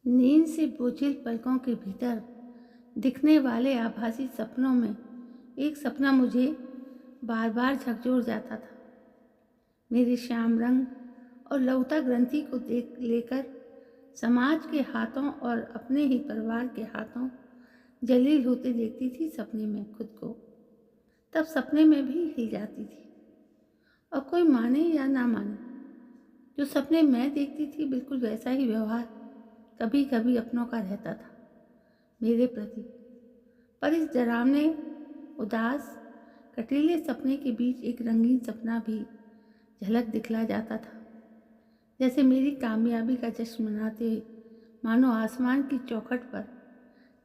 नींद से बोझिल पलकों के भीतर दिखने वाले आभासी सपनों में एक सपना मुझे बार बार झकझोर जाता था। मेरे श्याम रंग और लौता ग्रंथि को देख लेकर समाज के हाथों और अपने ही परिवार के हाथों जलील होते देखती थी सपने में खुद को। तब सपने में भी हिल जाती थी, और कोई माने या ना माने, जो सपने मैं देखती थी बिल्कुल वैसा ही व्यवहार कभी कभी अपनों का रहता था मेरे प्रति। पर इस डरावने, उदास, कटीले सपने के बीच एक रंगीन सपना भी झलक दिखला जाता था। जैसे मेरी कामयाबी का जश्न मनाते हुए मानो आसमान की चौखट पर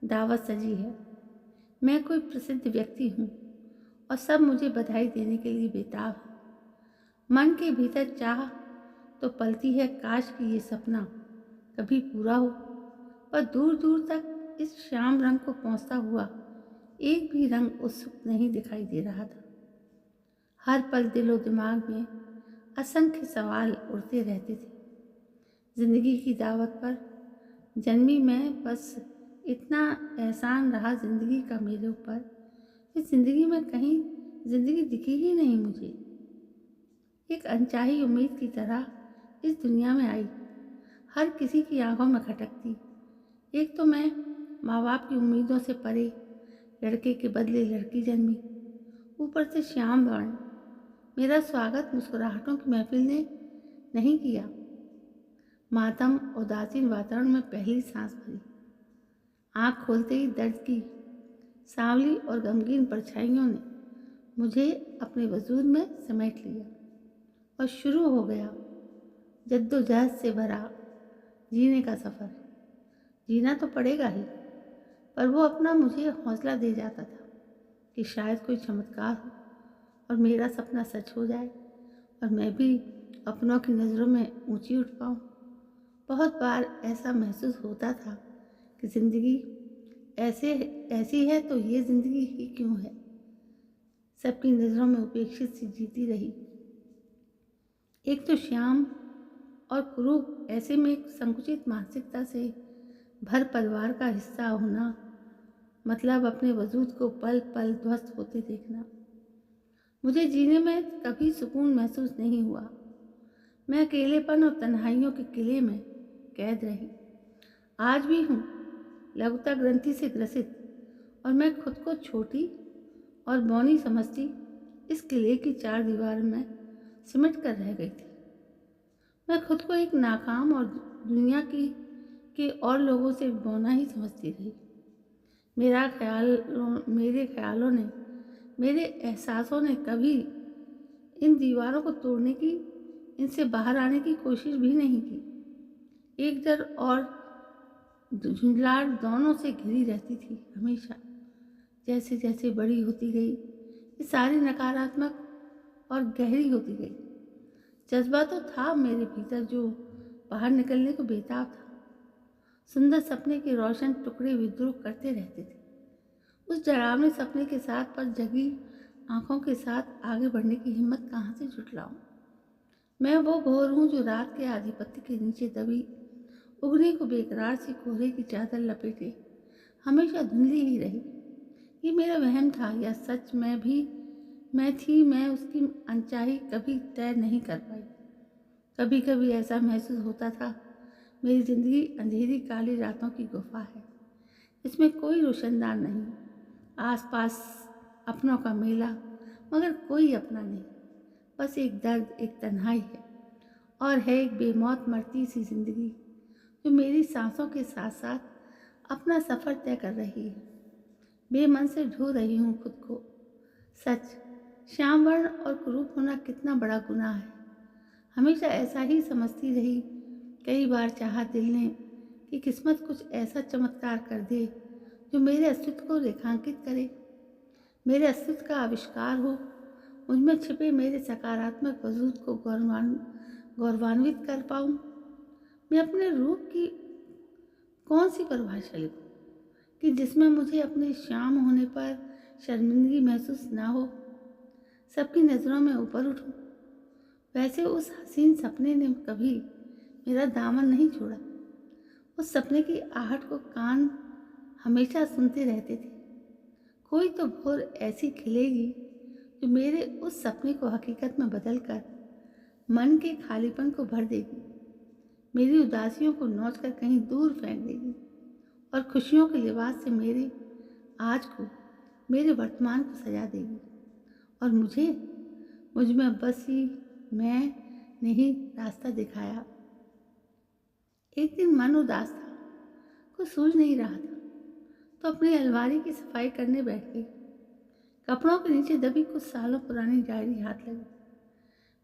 दावत सजी है। मैं कोई प्रसिद्ध व्यक्ति हूँ और सब मुझे बधाई देने के लिए बेताब है। मन के भीतर चाह तो पलती है, काश कि ये सपना कभी पूरा हो। पर दूर दूर तक इस श्याम रंग को पहुँचता हुआ एक भी रंग उत्सुक नहीं दिखाई दे रहा था। हर पल दिलो दिमाग में असंख्य सवाल उड़ते रहते थे। जिंदगी की दावत पर जन्मी मैं, बस इतना एहसान रहा जिंदगी का मेरे ऊपर। इस जिंदगी में कहीं जिंदगी दिखी ही नहीं मुझे। एक अनचाही उम्मीद की तरह इस दुनिया में आई, हर किसी की आंखों में खटकती। एक तो मैं माँ बाप की उम्मीदों से परे, लड़के के बदले लड़की जन्मी, ऊपर से श्याम वर्ण। मेरा स्वागत मुस्कुराहटों की महफिल ने नहीं किया। मातम उदासीन वातावरण में पहली सांस भरी। आँख खोलते ही दर्द की सांवली और गमगीन परछाइयों ने मुझे अपने वजूद में समेट लिया, और शुरू हो गया जद्दोजहद से भरा जीने का सफ़र। जीना तो पड़ेगा ही, पर वो अपना मुझे हौसला दे जाता था कि शायद कोई चमत्कार हो और मेरा सपना सच हो जाए, और मैं भी अपनों की नज़रों में ऊंची उठ पाऊँ। बहुत बार ऐसा महसूस होता था कि ज़िंदगी ऐसी है तो ये ज़िंदगी ही क्यों है। सबकी नज़रों में उपेक्षित सी जीती रही। एक तो श्याम और कुरूप, ऐसे में एक संकुचित मानसिकता से भर परिवार का हिस्सा होना मतलब अपने वजूद को पल पल ध्वस्त होते देखना। मुझे जीने में कभी सुकून महसूस नहीं हुआ। मैं अकेलेपन और तन्हाइयों के किले में कैद रही। आज भी हूँ लघुता ग्रंथि से ग्रसित, और मैं खुद को छोटी और बौनी समझती इस किले की चार दीवार में सिमट कर रह गई थी। मैं खुद को एक नाकाम और दुनिया की के और लोगों से बौना ही समझती रही। मेरे ख्यालों ने, मेरे एहसासों ने कभी इन दीवारों को तोड़ने की, इनसे बाहर आने की कोशिश भी नहीं की। एक डर और झुंझलाहट दोनों से घिरी रहती थी हमेशा। जैसे जैसे बड़ी होती गई ये सारी नकारात्मक और गहरी होती गई। जज्बा तो था मेरे भीतर जो बाहर निकलने को बेताब था। सुंदर सपने के रोशन टुकड़े विद्रोह करते रहते थे। उस डरावने सपने के साथ पर जगी आंखों के साथ आगे बढ़ने की हिम्मत कहाँ से जुटलाऊं। मैं वो भोर हूँ जो रात के आधिपत्य के नीचे दबी उगने को बेकरार सी कोहरे की चादर लपेटे हमेशा धुंधली ही रही। ये मेरा वहम था या सच में भी मैं उसकी अनचाही कभी तय नहीं कर पाई। कभी कभी ऐसा महसूस होता था मेरी जिंदगी अंधेरी काली रातों की गुफा है। इसमें कोई रोशनदान नहीं, आसपास अपनों का मेला मगर कोई अपना नहीं। बस एक दर्द, एक तन्हाई है, और है एक बेमौत मरती सी जिंदगी जो मेरी सांसों के साथ साथ अपना सफ़र तय कर रही है। बेमन से ढूंढ रही हूँ खुद को। सच, श्याम वर्ण और कुरूप होना कितना बड़ा गुनाह है। हमेशा ऐसा ही समझती रही। कई बार चाहा दिल ने कि किस्मत कुछ ऐसा चमत्कार कर दे जो मेरे अस्तित्व को रेखांकित करे, मेरे अस्तित्व का आविष्कार हो, उनमें छिपे मेरे सकारात्मक वजूद को गौरवान्वित कर पाऊँ। मैं अपने रूप की कौन सी परिभाषा लिखूं कि जिसमें मुझे अपने श्याम होने पर शर्मिंदगी महसूस ना हो, सबकी नज़रों में ऊपर उठूं। वैसे उस हसीन सपने ने कभी मेरा दामन नहीं छोड़ा। उस सपने की आहट को कान हमेशा सुनते रहते थे। कोई तो भोर ऐसी खिलेगी जो मेरे उस सपने को हकीकत में बदल कर मन के खालीपन को भर देगी, मेरी उदासियों को नोच कर कहीं दूर फेंक देगी और खुशियों के लिबास से मेरे आज को, मेरे वर्तमान को सजा देगी। और मुझ में बस ही मैं ने ही रास्ता दिखाया। एक दिन मन उदास था, कुछ सूझ नहीं रहा था, तो अपनी अलमारी की सफाई करने बैठ गई। कपड़ों के नीचे दबी कुछ सालों पुरानी डायरी हाथ लगी।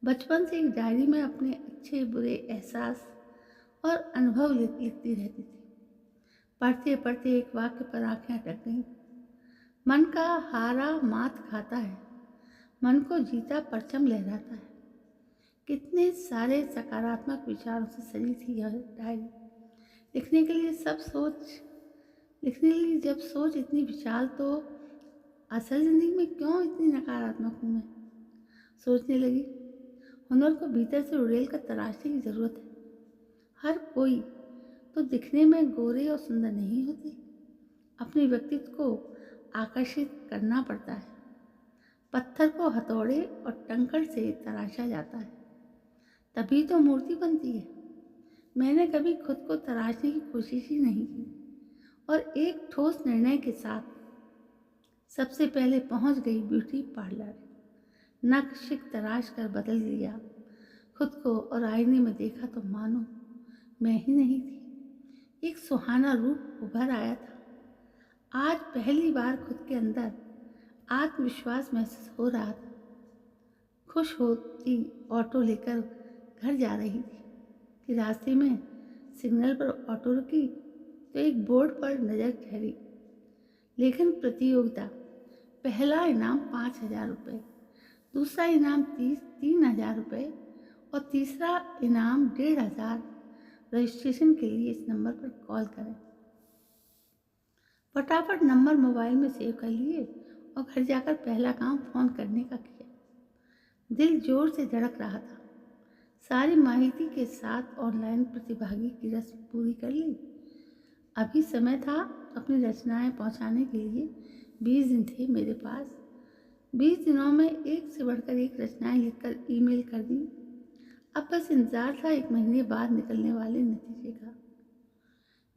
बचपन से एक डायरी में अपने अच्छे बुरे एहसास और अनुभव लिखती रहती थी। पढ़ते पढ़ते एक वाक्य पर आंखें अटक गईं। मन का हारा मात खाता है, मन को जीता परचम लहराता है। कितने सारे सकारात्मक विचारों से सजी थी यह डायरी। लिखने के लिए जब सोच इतनी विशाल, तो असल जिंदगी में क्यों इतनी नकारात्मक हूँ मैं? सोचने लगी, हुनर को भीतर से उड़ेल कर तराशने की जरूरत है। हर कोई तो दिखने में गोरे और सुंदर नहीं होते। अपने व्यक्तित्व को आकर्षित करना पड़ता है। पत्थर को हथौड़े और टंकड़ से तराशा जाता है, तभी तो मूर्ति बनती है। मैंने कभी खुद को तराशने की कोशिश ही नहीं की और एक ठोस निर्णय के साथ सबसे पहले पहुंच गई ब्यूटी पार्लर। नख शिक तराश कर बदल लिया खुद को और आईने में देखा तो मानो मैं ही नहीं थी। एक सुहाना रूप उभर आया था। आज पहली बार खुद के अंदर आत्मविश्वास महसूस हो रहा था। खुश होती ऑटो लेकर घर जा रही थी कि रास्ते में सिग्नल पर ऑटो रुकी तो एक बोर्ड पर नजर ठहरी, लेखन प्रतियोगिता। पहला इनाम 5,000 रुपये, दूसरा इनाम 3,000 रुपये और तीसरा इनाम 1,500। रजिस्ट्रेशन के लिए इस नंबर पर कॉल करें। फटाफट नंबर मोबाइल में सेव कर लिए और घर जाकर पहला काम फ़ोन करने का किया। दिल जोर से धड़क रहा था। सारी माहिती के साथ ऑनलाइन प्रतिभागी की रस्म पूरी कर ली। अभी समय था अपनी रचनाएं पहुंचाने के लिए। 20 दिन थे मेरे पास। 20 दिनों में एक से बढ़कर एक रचनाएं लिखकर ईमेल कर दी। अब बस इंतजार था 1 महीने बाद निकलने वाले नतीजे का।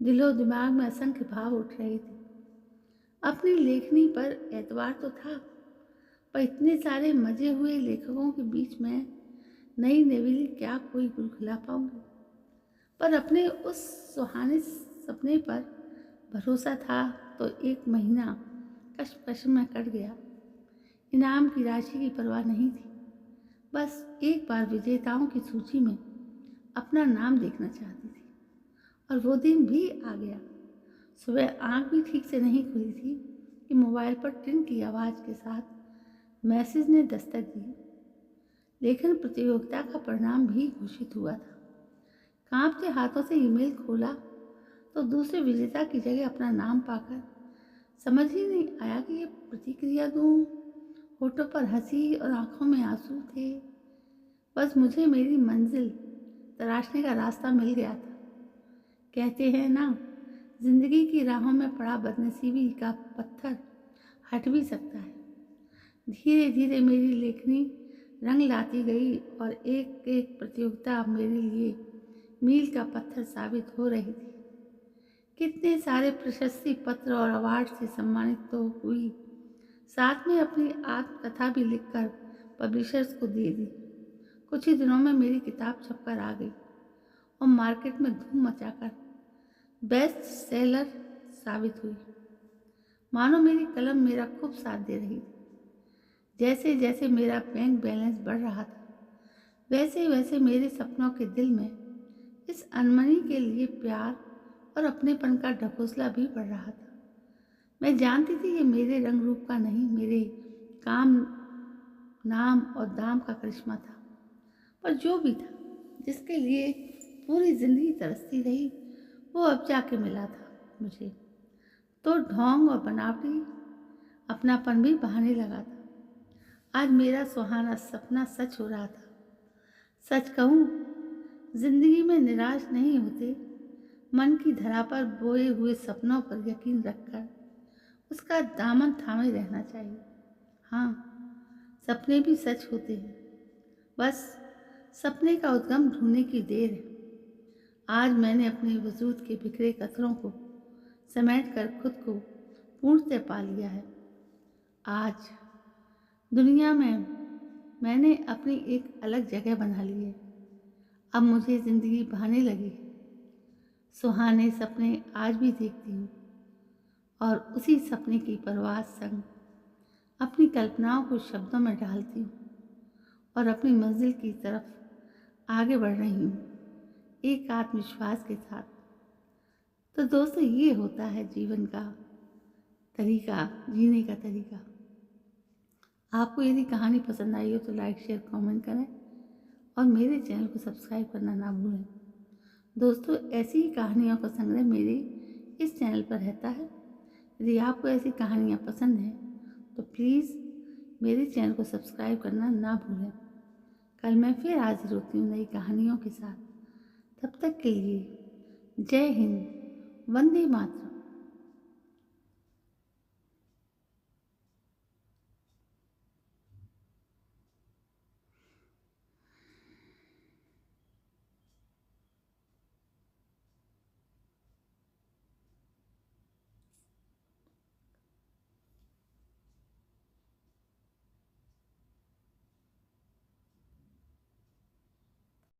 दिलो दिमाग में असंख्य भाव उठ रहे थे। अपनी लेखनी पर एतबार तो था, पर इतने सारे मजे हुए लेखकों के बीच में नई नवेली क्या कोई गुल खिला पाऊंगी? पर अपने उस सुहाने सपने पर भरोसा था तो 1 महीना कश्मकश में कट गया। इनाम की राशि की परवाह नहीं थी, बस एक बार विजेताओं की सूची में अपना नाम देखना चाहती थी। और वो दिन भी आ गया। सुबह आंख भी ठीक से नहीं खुली थी कि मोबाइल पर टिन की आवाज़ के साथ मैसेज ने दस्तक दी। लेखन प्रतियोगिता का परिणाम भी घोषित हुआ था। कांपते हाथों से ईमेल खोला तो दूसरे विजेता की जगह अपना नाम पाकर समझ ही नहीं आया कि ये प्रतिक्रिया दूं। होठों पर हंसी और आंखों में आंसू थे। बस मुझे मेरी मंजिल तराशने का रास्ता मिल गया था। कहते हैं ना, जिंदगी की राहों में पड़ा बदनसीबी का पत्थर हट भी सकता है। धीरे धीरे मेरी लेखनी रंग लाती गई और एक एक प्रतियोगिता मेरे लिए मील का पत्थर साबित हो रही थी। कितने सारे प्रशस्ति पत्र और अवार्ड से सम्मानित तो हुई, साथ में अपनी आत्मकथा भी लिखकर पब्लिशर्स को दे दी। कुछ ही दिनों में मेरी किताब छपकर आ गई और मार्केट में धूम मचाकर बेस्ट सेलर साबित हुई। मानो मेरी कलम मेरा खूब साथ दे रही थी। जैसे जैसे मेरा बैंक बैलेंस बढ़ रहा था, वैसे वैसे मेरे सपनों के दिल में इस अनमनी के लिए प्यार और अपनेपन का ढकोसला भी बढ़ रहा था। मैं जानती थी ये मेरे रंग रूप का नहीं, मेरे काम, नाम और दाम का करिश्मा था। पर जो भी था, जिसके लिए पूरी जिंदगी तरसती रही, वो अब जाके मिला था मुझे। तो ढोंग और बनावटी अपनापन भी बहाने लगा था। आज मेरा सुहाना सपना सच हो रहा था। सच कहूँ, जिंदगी में निराश नहीं होते, मन की धरा पर बोए हुए सपनों पर यकीन रखकर उसका दामन थामे रहना चाहिए। हाँ, सपने भी सच होते हैं, बस सपने का उद्गम ढूंढने की देर है। आज मैंने अपने वजूद के बिखरे कतरों को समेट कर खुद को पूर्णतः पा लिया है। आज दुनिया में मैंने अपनी एक अलग जगह बना ली है। अब मुझे ज़िंदगी भाने लगी है। सुहाने सपने आज भी देखती हूँ और उसी सपने की परवाज़ संग अपनी कल्पनाओं को शब्दों में ढालती हूँ और अपनी मंजिल की तरफ आगे बढ़ रही हूँ एक आत्मविश्वास के साथ। तो दोस्तों, ये होता है जीवन का तरीका, जीने का तरीका। आपको यदि कहानी पसंद आई हो तो लाइक शेयर कमेंट करें और मेरे चैनल को सब्सक्राइब करना ना भूलें। दोस्तों, ऐसी ही कहानियों का संग्रह मेरे इस चैनल पर रहता है। यदि आपको ऐसी कहानियाँ पसंद हैं तो प्लीज़ मेरे चैनल को सब्सक्राइब करना ना भूलें। कल मैं फिर हाजिर होती हूँ नई कहानियों के साथ। तब तक के लिए जय हिंद, वंदे मातरम।